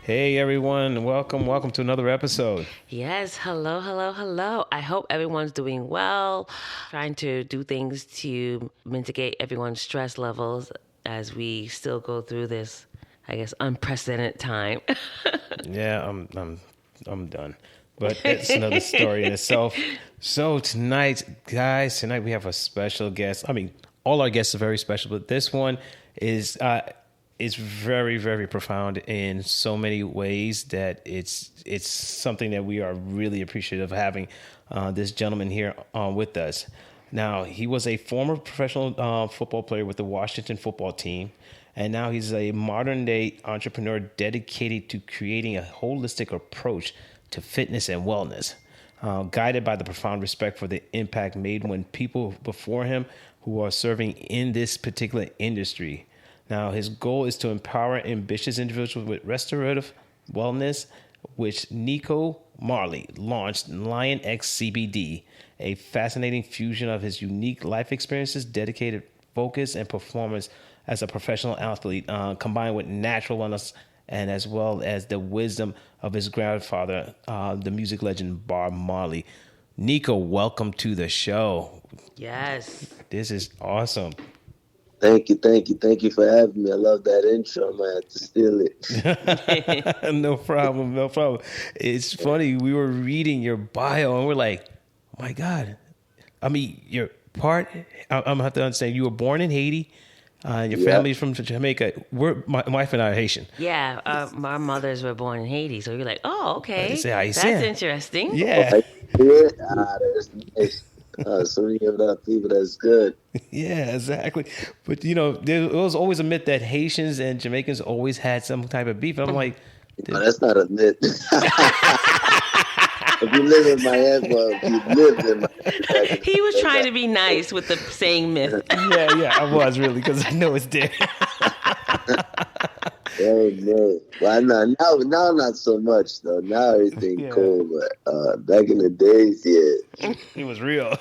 Hey everyone, welcome to another episode. Yes, hello, hello, hello. I hope everyone's doing well, trying to do things to mitigate everyone's stress levels as we still go through this, I guess, unprecedented time. Yeah, I'm done. But it's another story in itself. So tonight, guys, tonight we have a special guest. I mean, all our guests are very special, but this one is very, very profound in so many ways that it's something that we are really appreciative of having this gentleman here with us. Now, he was a former professional football player with the Washington football team, and now he's a modern day entrepreneur dedicated to creating a holistic approach to fitness and wellness, guided by the profound respect for the impact made when people before him who are serving in this particular industry. Now, his goal is to empower ambitious individuals with restorative wellness, which Nico Marley launched Lion X CBD, a fascinating fusion of his unique life experiences, dedicated focus, and performance as a professional athlete, combined with natural wellness and as well as the wisdom of his grandfather, the music legend Bob Marley. Nico, welcome to the show. Yes. This is awesome. Thank you for having me. I love that intro. I might have to steal it. No problem, no problem. It's funny. We were reading your bio and we're like, oh my God. I mean, your part, I'm going to have to understand, you were born in Haiti. Your Yeah. family's from Jamaica. My wife and I are Haitian. Yeah, our mothers were born in Haiti, so you're like, oh, They okay, say that's Haitian. interesting. Yeah, Like, yeah. That's nice. So many of that people, that's good. yeah, exactly. But you know, there was always a myth that Haitians and Jamaicans always had some type of beef. And I'm like, No, that's not a myth. If you live in Miami, well, if you lived in Miami back in He was the trying day, to be nice with the saying myth. yeah, I was really because I know it's there. oh no. Well, now not so much though. Now everything Yeah, cool, but back in the days, yeah. it was real.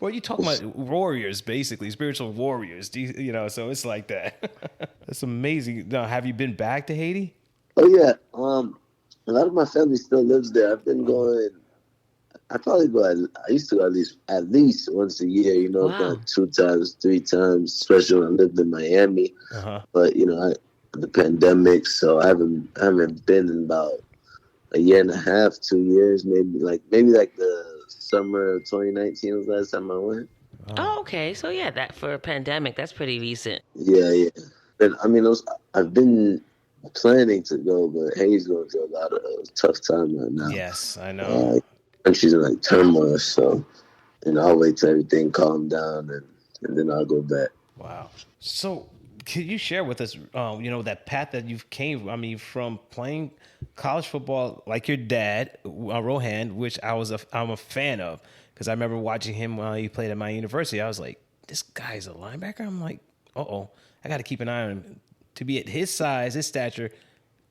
Well, you talking about warriors, basically spiritual warriors. You know, so it's like that. That's amazing. Now, have you been back to Haiti? Oh yeah. A lot of my family still lives there. I've been Uh-huh. going. I probably go. I used to go at least once a year. Wow. Going 2 times, 3 times, especially when I lived in Miami. Uh-huh. But the pandemic, so I haven't been in about a year and a half, 2 years, maybe like the summer of 2019 was the last time I went. Oh. Oh, okay, so yeah, that for a pandemic, that's pretty recent. Yeah, yeah. And I mean, I've been planning to go, but Haiti's going through a lot of tough time right now. Yes, I know. Uh, Country's in like turmoil, so I'll wait till everything calm down and then I'll go back. Wow. So, could you share with us, that path that you've came? I mean, from playing college football like your dad, Rohan, which I'm a fan of because I remember watching him while he played at my university. I was like, this guy's a linebacker. I'm like, I got to keep an eye on him to be at his size, his stature,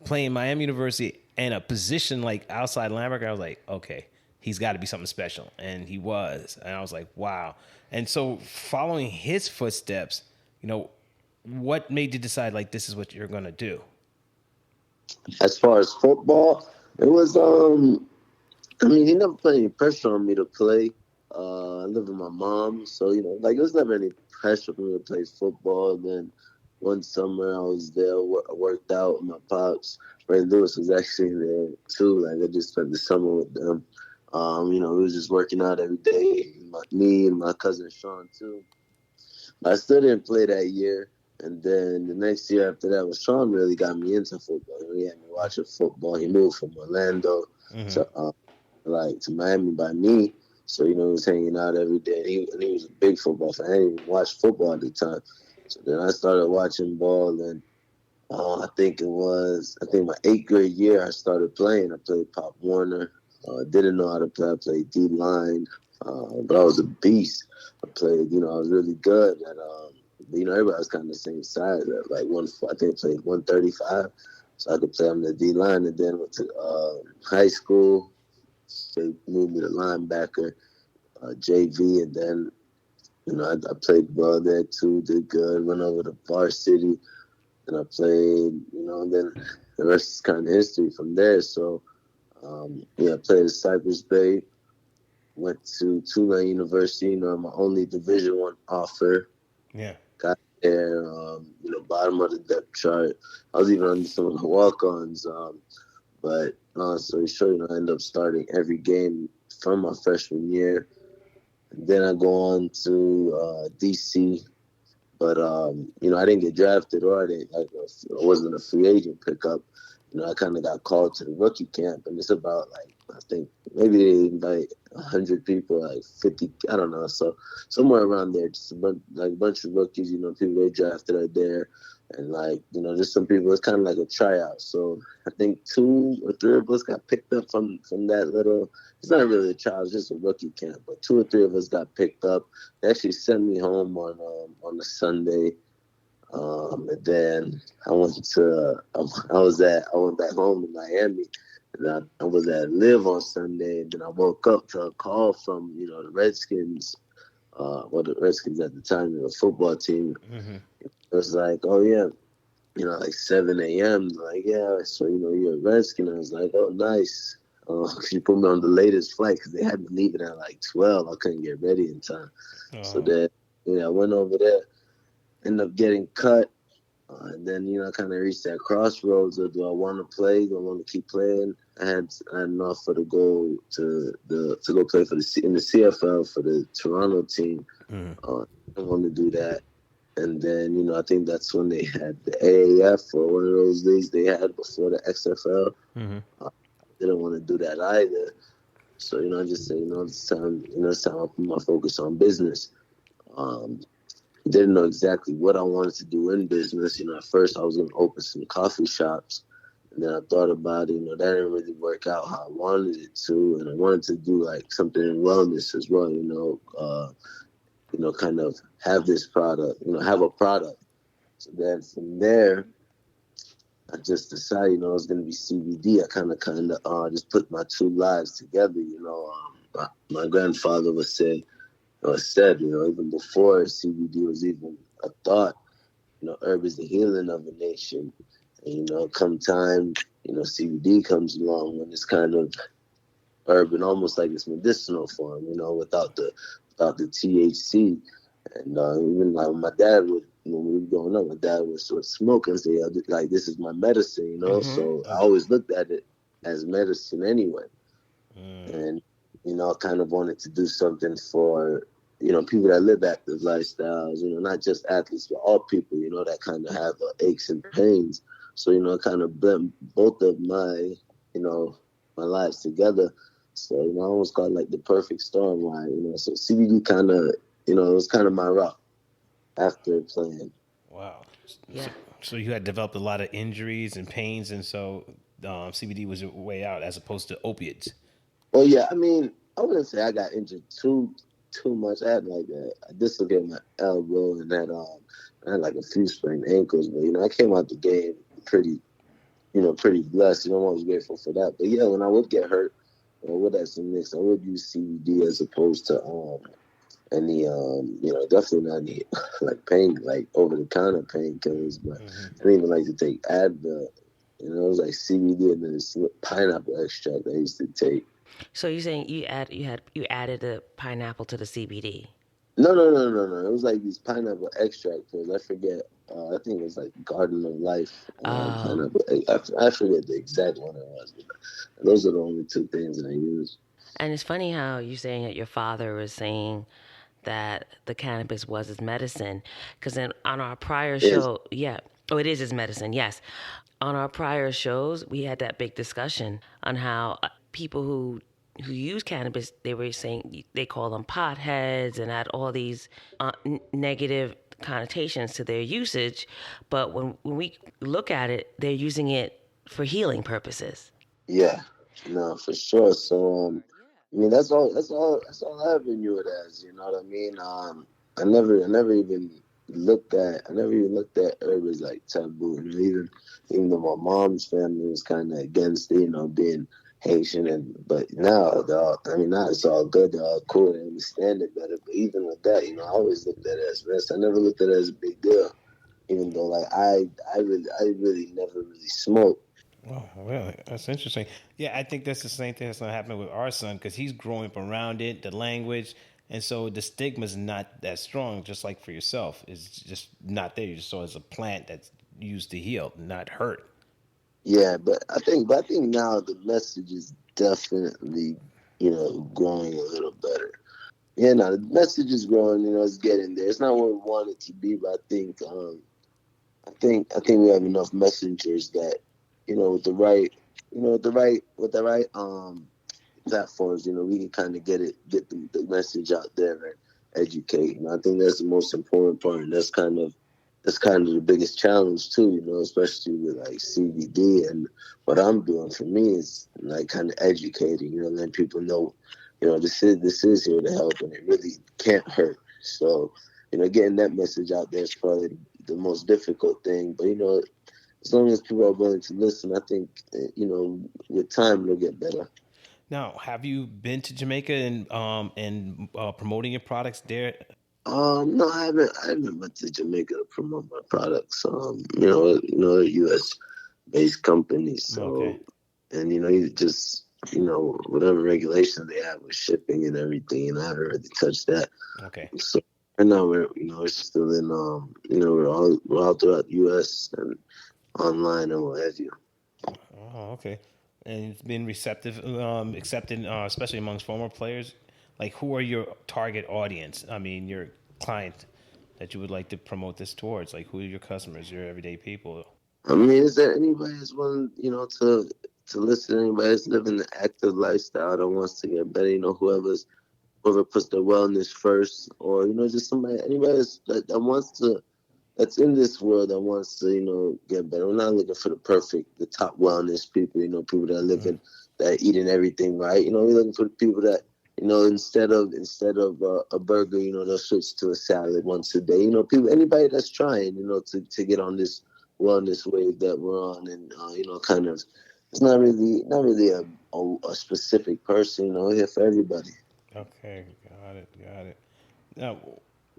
playing Miami University and a position like outside linebacker. I was like, okay, he's got to be something special, and he was. And I was like, wow. And so, following his footsteps, what made you decide like this is what you're gonna do? As far as football, it was I mean, he never put any pressure on me to play. I live with my mom, so like it was never any pressure for me to play football. And then one summer I was there, I worked out with my pops. Ray Lewis was actually there too. Like I just spent the summer with them. We was just working out every day. Me and my cousin Sean too. I still didn't play that year. And then the next year after that was Sean really got me into football. He had me watching football. He moved from Orlando Mm-hmm. to Miami by me. So, he was hanging out every day. And he was a big football fan. I didn't even watch football at the time. So then I started watching ball. And I think my 8th grade year I started playing. I played Pop Warner. Didn't know how to play. I played D-line. But I was a beast. I played, I was really good at everybody was kind of the same size. At like I think I played 135, so I could play on the D line. And then went to high school. They moved me to linebacker, JV, and then I played well there too. Did good. Went over to varsity, and I played. And then the rest is kind of history from there. So, I played at Cypress Bay, went to Tulane University, my only Division I offer. Yeah. Got there, bottom of the depth chart. I was even on some of the walk-ons. But so sure, I ended up starting every game from my freshman year. And then I go on to DC. But, I didn't get drafted or I wasn't a free agent pickup. I kind of got called to the rookie camp, and it's about I think maybe they invite 100 people, 50, I don't know. So somewhere around there, just a bunch of rookies, people they drafted are there. And just some people, it's kind of like a tryout. So I think 2 or 3 of us got picked up from that little, it's not really a trial, it's just a rookie camp. But 2 or 3 of us got picked up. They actually sent me home on a Sunday. And then I went back home to Miami, and I was at Live on Sunday, and then I woke up to a call from, the Redskins, the Redskins at the time, the football team. Mm-hmm. It was like, oh yeah, 7 a.m. Like, yeah, so, you're a Redskin. I was like, oh, nice. She put me on the latest flight because they had me leaving at 12. I couldn't get ready in time. Oh. So then, I went over there. Ended up getting cut, and then I kind of reached that crossroads of, do I want to play? Do I want to keep playing? I had an offer to go to go play in the CFL for the Toronto team. Mm. I wanted to do that, and then I think that's when they had the AAF or one of those leagues they had before the XFL. Mm-hmm. I didn't want to do that either, so I just said it's time I put my focus on business. Didn't know exactly what I wanted to do in business. At first I was going to open some coffee shops. And then I thought about it, that didn't really work out how I wanted it to. And I wanted to do something in wellness as well, kind of have this product, have a product. So then from there, I just decided, it was going to be CBD. I kind of just put my 2 lives together. My grandfather said, even before CBD was even a thought, herb is the healing of a nation. And, come time, CBD comes along when it's kind of urban, almost like it's medicinal form, without the THC. And even when my dad would, when we were growing up, my dad would sort of smoke and say, this is my medicine, Mm-hmm. So I always looked at it as medicine anyway. And, I kind of wanted to do something for, people that live active lifestyles, not just athletes, but all people, that kind of have aches and pains. So, I kind of blend both of my, my lives together. So, I almost got the perfect storm, so CBD kind of, it was kind of my route after playing. Wow. Yeah. So you had developed a lot of injuries and pains, and so CBD was your way out as opposed to opiates. Well, yeah, I mean, I wouldn't say I got injured too much. I had I dislocated my elbow and I had a few sprained ankles, but I came out the game pretty blessed. I'm always grateful for that. But yeah, when I would get hurt or would have some nicks, I would use CBD as opposed to any definitely not any pain, over the counter painkillers. But I didn't even like to take Advil. It was CBD and then this pineapple extract I used to take. So you're saying you added the pineapple to the CBD? No. It was these pineapple extract pills. I forget. I think it was Garden of Life. Pineapple. I forget the exact one it was. But those are the only 2 things that I use. And it's funny how you're saying that your father was saying that the cannabis was his medicine, because on our prior show, it is his medicine. Yes, on our prior shows we had that big discussion on how people who use cannabis, they were saying they call them potheads and had all these negative connotations to their usage. But when we look at it, they're using it for healing purposes. Yeah, no, for sure. So, I mean, that's all I ever knew it as. You know what I mean? I never even looked at herb as taboo. Even though my mom's family was kind of against it, being Haitian, but now now it's all good. They're all cool. They understand it better. But even with that, I always looked at it as risk. I never looked at it as a big deal. Even though I really never really smoked. Oh, really? That's interesting. Yeah, I think that's the same thing that's going to happen with our son because he's growing up around it, the language, and so the stigma's not that strong. Just like for yourself, it's just not there. You just saw it as a plant that's used to heal, not hurt. Yeah, but I think now the message is definitely, growing a little better. Yeah, no, the message is growing. It's getting there. It's not where we want it to be, but I think we have enough messengers that, with the right platforms, we can kind of get the message out there and educate. I think that's the most important part, and that's kind of the biggest challenge too. Especially with like CBD and what I'm doing for me is like kind of educating. Letting people know, this is here to help, and it really can't hurt. So, getting that message out there is probably the most difficult thing. But as long as people are willing to listen, I think with time it'll get better. Now, have you been to Jamaica and promoting your products there? No, I haven't went to Jamaica to promote my products. U.S. based company, Okay, so and you just whatever regulations they have with shipping and everything, and I haven't really touched that. okay. So right now we're still in we're all throughout the U.S. and online and what have you. Oh, okay. And it's been receptive, accepted, especially amongst former players. Like, who are your target audience? I mean, your client that you would like to promote this towards. Like, who are your customers? Your everyday people. I mean, is there anybody that's willing, to listen to anybody that's living the active lifestyle that wants to get better? Whoever puts their wellness first, or just anybody that wants to, that's in this world that wants to, get better. We're not looking for the top wellness people. People that are living, that are eating everything right. We're looking for the people that, instead of a burger, they'll switch to a salad once a day. People, anybody that's trying, to get on this wellness wave that we're on, and kind of, it's not really a specific person. We're here for everybody. Okay, got it, got it. Now,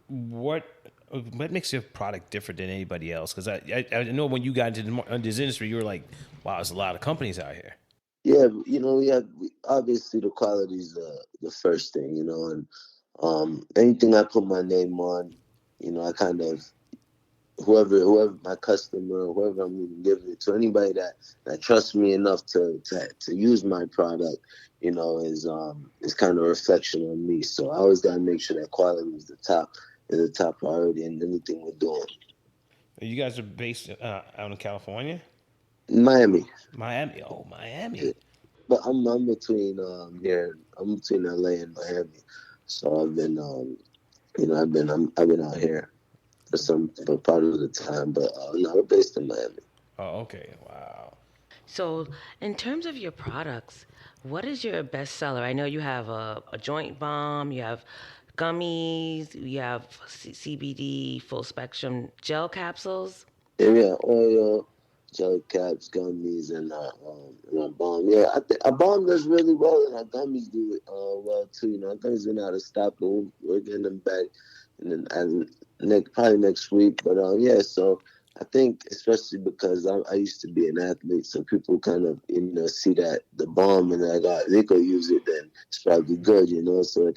what what makes your product different than anybody else? Because I know when you got into this industry, you were like, wow, there's a lot of companies out here. Yeah, obviously the quality is the first thing, and anything I put my name on, I kind of, whoever my customer, whoever I'm even giving it to, anybody that trusts me enough to use my product, is kind of a reflection on me. So I always gotta make sure that quality is the top priority in anything we're doing. You guys are based out in California, Miami. Miami. Oh, Miami. But I'm between LA and Miami, so I've been out here for part of the time, but no, we're based in Miami. Oh, okay. Wow. So, in terms of your products, what is your best seller? I know you have a joint bomb, you have gummies, you have CBD, full spectrum gel capsules. Yeah, we got oil, jelly caps, gummies, and our bomb. Yeah, I think our bomb does really well, and our gummies do it well too. Our gummies been out of stock, but we're getting them back, and probably next week. But yeah, so I think especially because I used to be an athlete, so people kind of see that the bomb and I got Nico use it, then it's probably good, So it's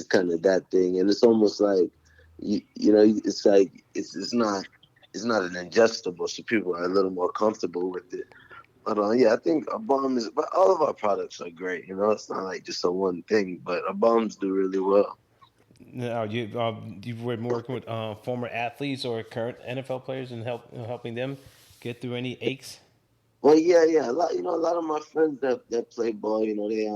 kind of that thing, and it's almost like it's like it's not an ingestible, so people are a little more comfortable with it. But yeah, I think a bomb is. But all of our products are great. It's not like just a one thing, but our bombs do really well. Now, you've been working with former athletes or current NFL players and helping them get through any aches. Well, yeah, yeah. A lot of my friends that play ball, they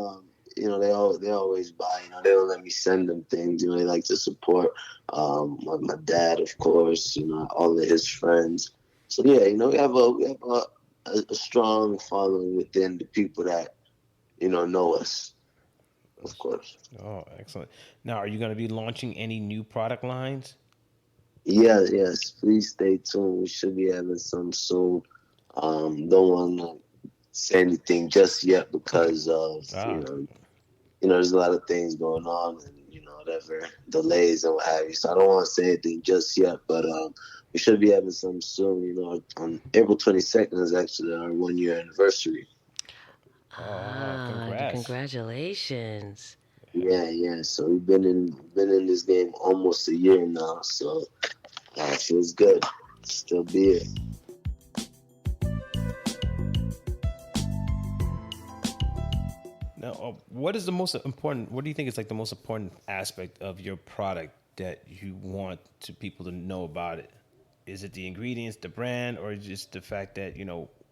always buy. They don't let me send them things. They like to support. My dad, of course. All of his friends. So yeah, we have a strong following within the people that know us, of course. Oh, excellent. Now, are you going to be launching any new product lines? Yeah, yes. Please stay tuned. We should be having some soon. Don't want to say anything just yet because of Ah, there's a lot of things going on and whatever delays and what have you. So I don't want to say anything just yet, but we should be having some soon. You know, on April 22nd is actually our 1 year anniversary. Oh, congrats. Congratulations. Yeah, yeah. So we've been in this game almost a year now. So it feels good. Still be it. Now, what is the most important? What do you think is like the most important aspect of your product that you want to people to know about it? Is it the ingredients, the brand, or just the fact that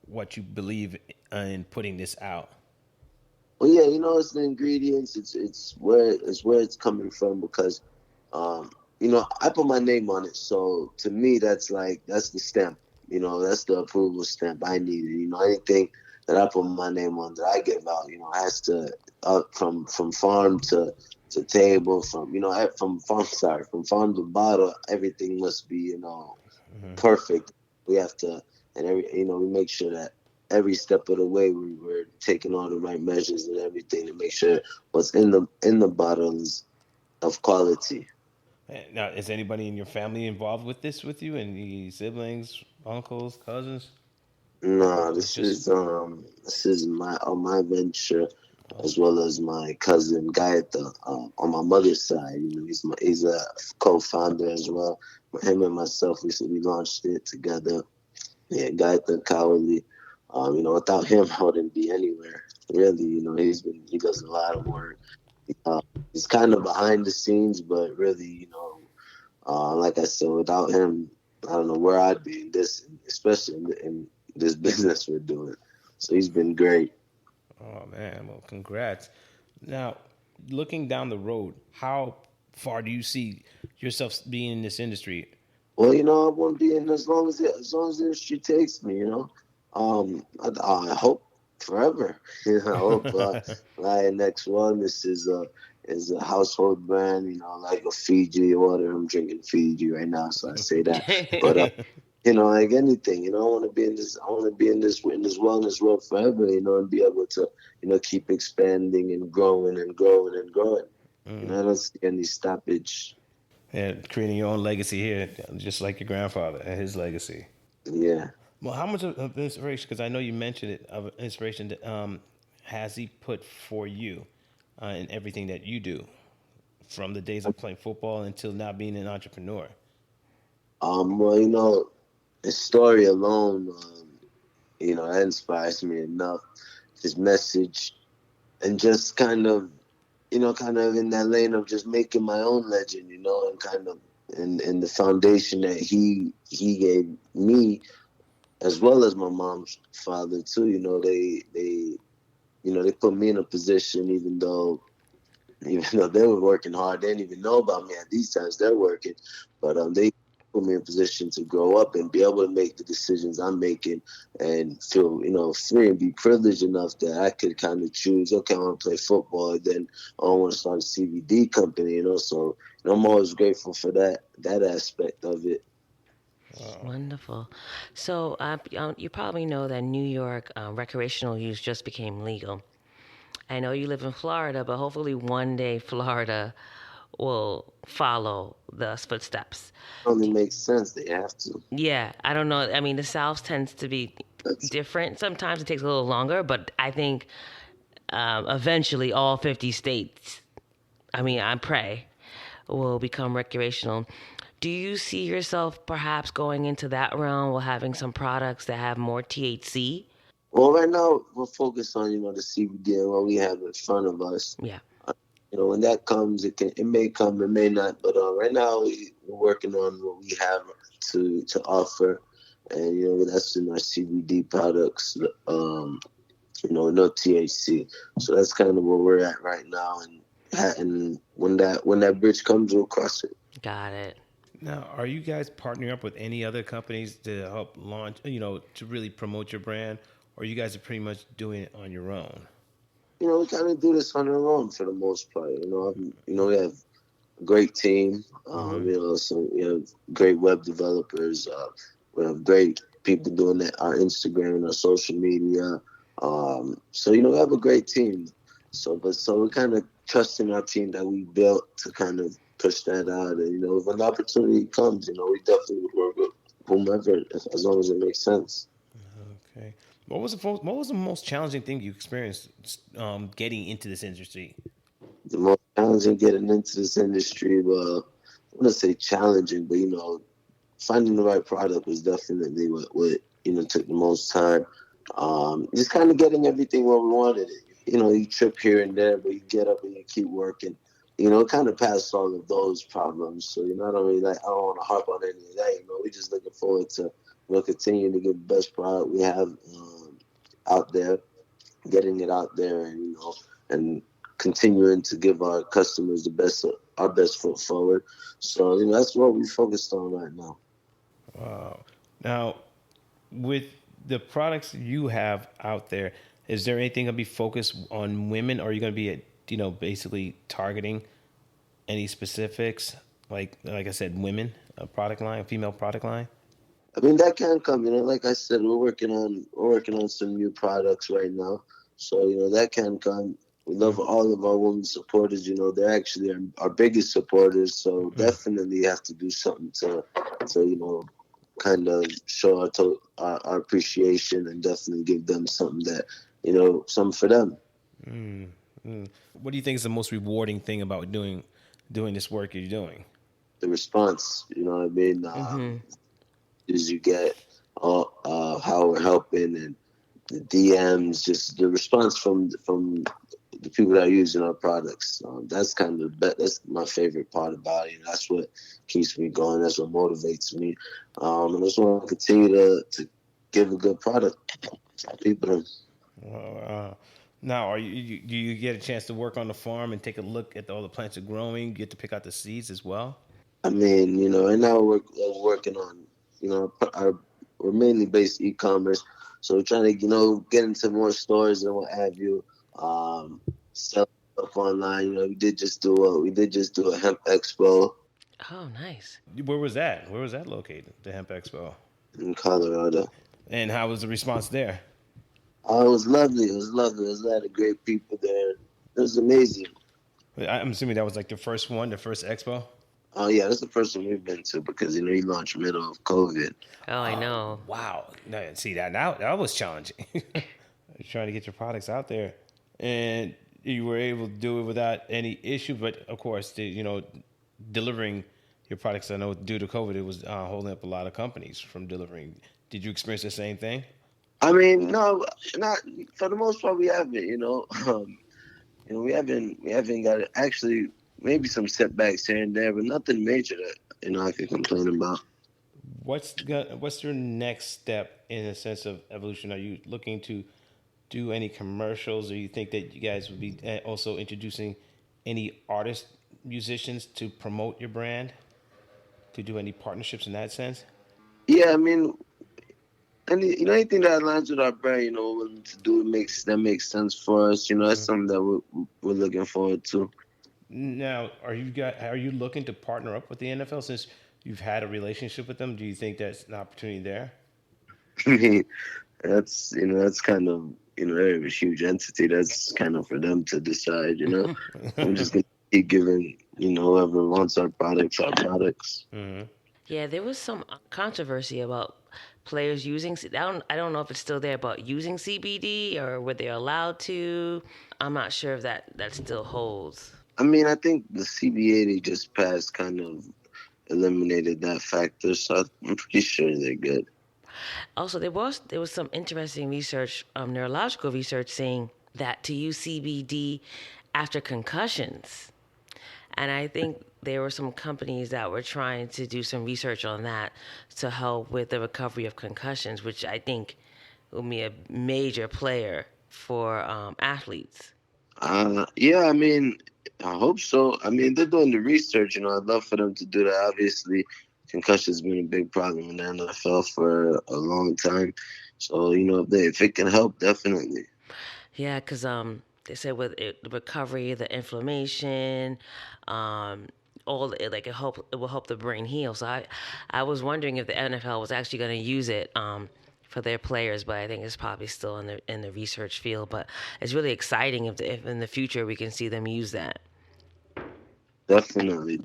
what you believe in putting this out? Well, yeah, it's the ingredients. It's where it's coming from because, um, I put my name on it. So to me, that's the stamp. That's the approval stamp I needed. Anything that I put my name on that I give out, has to from farm to table, from farm to bottle, everything must be perfect. We have to, and we make sure that every step of the way we're taking all the right measures and everything to make sure what's in the bottle is of quality. Now, is anybody in your family involved with this with you? Any siblings, uncles, cousins? No, Or it's just this is my venture, as well as my cousin Guy on my mother's side. He's a co-founder as well. Him and myself, we launched it together. Yeah, Guy Cowardly. Without him, I wouldn't be anywhere. Really, he does a lot of work. Uh, he's kind of behind the scenes, but really, like I said, without him, I don't know where I'd be in this, especially in this business we're doing. So he's been great. oh man, well, congrats. Now, looking down the road, how far do you see yourself being in this industry? Well, I want to be in as long as the industry takes me. I hope forever. I hope Lion X is a household brand. Like a Fiji water. I'm drinking Fiji right now, so I say that. But like anything, I want to be in this. I want to be in this wellness world forever. And be able to keep expanding and growing and growing and growing. I don't see any stoppage. And creating your own legacy here, just like your grandfather and his legacy. Yeah. Well, how much of inspiration? Because I know you mentioned it of inspiration that has he put for you in everything that you do, from the days of playing football until now being an entrepreneur. Well, his story alone, that inspires me enough. His message, and just kind of in that lane of just making my own legend, and kind of in the foundation that he gave me, as well as my mom's father too. They put me in a position, even though they were working hard. They didn't even know about me at these times. They're working, but they put me in a position to grow up and be able to make the decisions I'm making and feel, free and be privileged enough that I could kind of choose, okay, I want to play football, then I want to start a CBD company, So I'm always grateful for that aspect of it. Wonderful. So, you probably know that New York recreational use just became legal. I know you live in Florida, but hopefully one day Florida will follow the footsteps. Only makes sense. They have to. Yeah, I don't know. I mean, the South tends to be That's different. Sometimes it takes a little longer, but I think eventually all 50 states, I mean, I pray, will become recreational. Do you see yourself perhaps going into that realm or having some products that have more THC? Well, right now we're focused on the CBD and what we have in front of us. Yeah. When that comes, it may come, it may not. But right now we're working on what we have to offer, and that's in our CBD products. No THC. So that's kind of where we're at right now, and when that bridge comes, we'll cross it. Got it. Now, are you guys partnering up with any other companies to help launch, to really promote your brand, or you guys are pretty much doing it on your own? We kind of do this on our own for the most part. We have a great team. So we have great web developers. We have great people doing our Instagram and our social media. So we have a great team. So we're kind of trusting our team that we built to kind of push that out. And if an opportunity comes, we definitely would whomever, as long as it makes sense. Okay. What was the most challenging thing you experienced getting into this industry? The most challenging getting into this industry, well, I want to say challenging, but finding the right product was definitely what took the most time. Just kind of getting everything where we wanted it. You trip here and there, but you get up and you keep working. Kind of past all of those problems. So I don't really I don't want to harp on any of that. We're just looking forward to continuing to get the best product we have out there, getting it out there, and continuing to give our customers our best foot forward. So that's what we focused on right now. Wow. Now, with the products you have out there, is there anything going to be focused on women, or are you going to be, basically targeting any specifics, like I said, women, a product line, a female product line? I mean, that can come. Like I said, we're working on some new products right now. So that can come. We love all of our women supporters. They're actually our biggest supporters. So definitely have to do something to kind of show our appreciation, and definitely give them something that something for them. What do you think is the most rewarding thing about doing this work you're doing? The response, what I mean, is you get how we're helping, and the DMs, just the response from the people that are using our products. That's that's my favorite part about it. That's what keeps me going. That's what motivates me. I just want to continue to give a good product to people. Now, do you get a chance to work on the farm and take a look at all the plants are growing? You get to pick out the seeds as well? I mean, right now we're working on, we're mainly based e-commerce. So we're trying to, get into more stores and what have you. Sell stuff online. We did just do a hemp expo. Oh, nice. Where was that? Where was that located? The hemp expo in Colorado. And how was the response there? Oh, it was lovely. It was lovely. It was a lot of great people there. It was amazing. I'm assuming that was like the first expo. Oh yeah, that's the first one we've been to because he launched middle of COVID. Oh, I know. Wow. No, see that now that was challenging. Trying to get your products out there, and you were able to do it without any issue. But of course, delivering your products. I know due to COVID, it was holding up a lot of companies from delivering. Did you experience the same thing? I mean, no, not for the most part. We haven't, we haven't got it. Actually, maybe some setbacks here and there, but nothing major that I can complain about. What's your next step in the sense of evolution? Are you looking to do any commercials, or you think that you guys would be also introducing any artists, musicians to promote your brand, to do any partnerships in that sense? Yeah, I mean, anything that aligns with our brand, we're willing to do that makes sense for us. That's something that we're looking forward to. Now, are you looking to partner up with the NFL since you've had a relationship with them? Do you think that's an opportunity there? I mean, that's kind of they're a huge entity. That's kind of for them to decide. I'm just gonna keep giving whoever wants our products. Mm-hmm. Yeah, there was some controversy about players using. I don't know if it's still there, about using CBD or were they allowed to. I'm not sure if that still holds. I mean, I think the CBA they just passed kind of eliminated that factor, so I'm pretty sure they're good. Also, there was some interesting research, neurological research, saying that to use CBD after concussions. And I think there were some companies that were trying to do some research on that to help with the recovery of concussions, which I think will be a major player for athletes. Yeah, I mean, I hope so. I mean, they're doing the research. I'd love for them to do that. Obviously, concussion's been a big problem in the NFL for a long time. So, if it can help, definitely. Yeah, because they said with the recovery, the inflammation, all it will help the brain heal. So I was wondering if the NFL was actually going to use it for their players, but I think it's probably still in the research field. But it's really exciting if in the future we can see them use that. Definitely.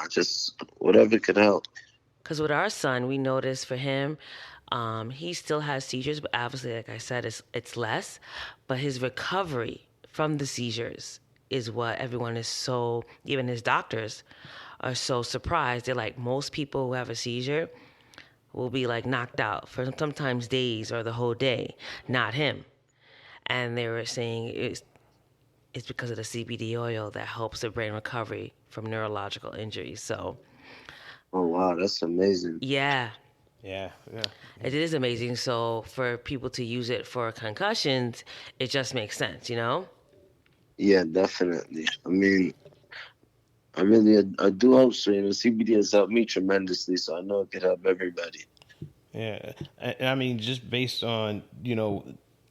Just whatever could help. Because with our son, we noticed for him, he still has seizures, but obviously, like I said, it's less. But his recovery from the seizures is what everyone is so, even his doctors are so surprised. They're like, most people who have a seizure will be like knocked out for sometimes days or the whole day, not him. And they were saying it's because of the CBD oil that helps the brain recovery from neurological injuries. So, Oh wow, that's amazing. yeah, Yeah, yeah. it is amazing. So for people to use it for concussions, it just makes sense, you know? Yeah, definitely. I do hope so. CBD has helped me tremendously, so I know it could help everybody. Yeah, I mean, just based on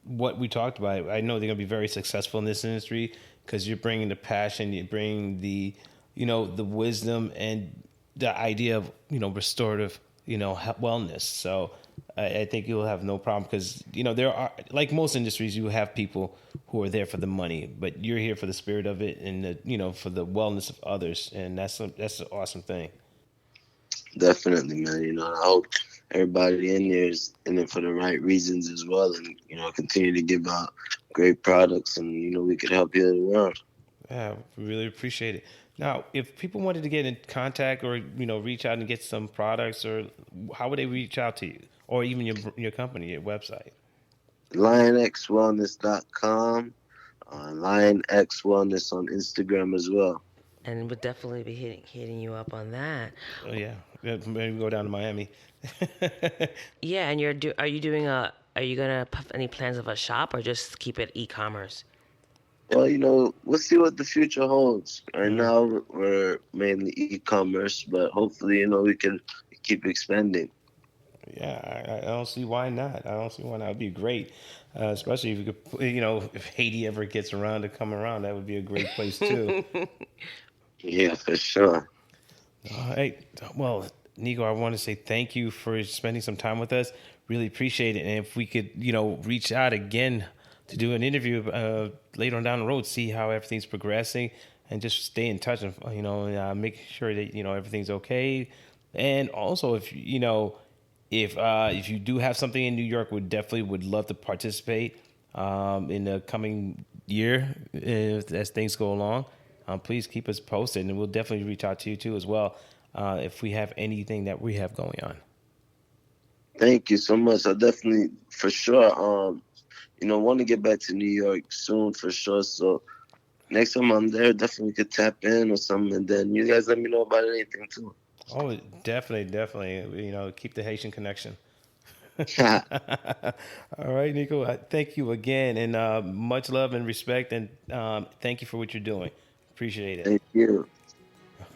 what we talked about, I know they're gonna be very successful in this industry because you're bringing the passion, you bring the the wisdom and the idea of restorative wellness. So I think you'll have no problem because there are, like most industries, you have people who are there for the money, but you're here for the spirit of it and for the wellness of others, and that's an awesome thing. Definitely, man. I hope everybody in there is in it for the right reasons as well, and continue to give out great products, and we could help heal the world. Yeah, really appreciate it. Now, if people wanted to get in contact or reach out and get some products, or how would they reach out to you, or even your company, your website? LionXWellness.com, Lion X Wellness on Instagram as well. And we'll definitely be hitting you up on that. Oh yeah, maybe go down to Miami. Yeah, and are you gonna have any plans of a shop or just keep it e-commerce? Well, we'll see what the future holds. Right now, we're mainly e-commerce, but hopefully, we can keep expanding. Yeah, I don't see why not. I don't see why not. It'd be great, especially if you could, if Haiti ever gets around to come around, that would be a great place too. Yeah, for sure. All right. Well, Nico, I want to say thank you for spending some time with us. Really appreciate it. And if we could, reach out again to do an interview later on down the road, see how everything's progressing, and just stay in touch and make sure that everything's okay. And also, if if you do have something in New York, would love to participate in the coming year as things go along. Please keep us posted, and we'll definitely reach out to you too as well if we have anything that we have going on. Thank you so much. I definitely, for sure, want to get back to New York soon for sure. So next time I'm there, definitely could tap in or something, and then you guys let me know about anything too. Oh, definitely. Keep the Haitian connection. All right, Nico. Thank you again, and much love and respect, and thank you for what you're doing. Appreciate it. Thank you.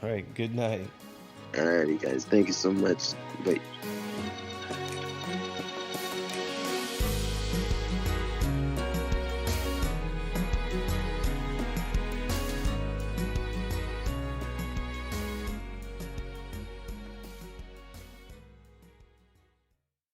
All right. Good night. All righty, guys. Thank you so much. Bye.